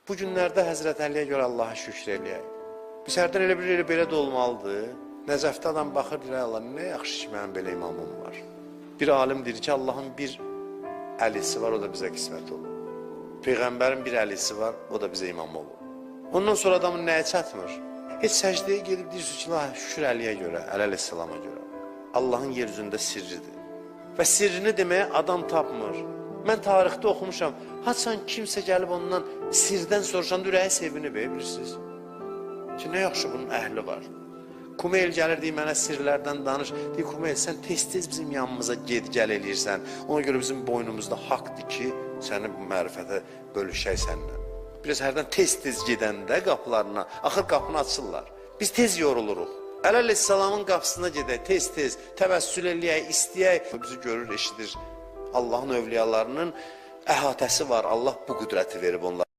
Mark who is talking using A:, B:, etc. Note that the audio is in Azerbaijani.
A: Bu günlərdə Həzrət Əliyə görə Allaha şükür eləyək. Biz hərdən elə bir belə də olmalıdır. Nəcəfdə adam baxır, deyir, Allah, nə yaxşı ki, mənim belə imamım var. Bir alim deyir ki, Allahın bir əlisi var, o da bizə qismət olur. Peyğəmbərin bir əlisi var, o da bizə imam olur. Ondan sonra adamın nəyə çatmır? Heç səcdəyə gedib deyirsiniz ki, şükür Əliyə görə, Əli əleyhissalama görə. Allahın yer üzündə sirridir. Və sirrini deməyə adam tapmır. Mən tarixdə oxumuşam, haçan kimsə gəlib ondan sirdən soruşanda ürəyi sevinib, bilirsiniz? Ki, nə yaxşı bunun əhli var. Kumeyl gəlir, deyir, mənə sirlərdən danış. Deyir, Kumeyl, sən tez-tez bizim yanımıza ged-gəl eləyirsən. Ona görə bizim boynumuzda haqdır ki, səni bu mərifətə bölüşək səndən. Biraz hərdən tez-tez gedəndə qapılarına, axır qapını açırlar. Biz tez yoruluruq. Əli əleyhissalamın qapısına gedək, tez-tez, təvəssül eləyək, istəyək. Bizi görür, eşidir. Allahın övliyalarının əhatəsi var. Allah bu qüdrəti verib onlara.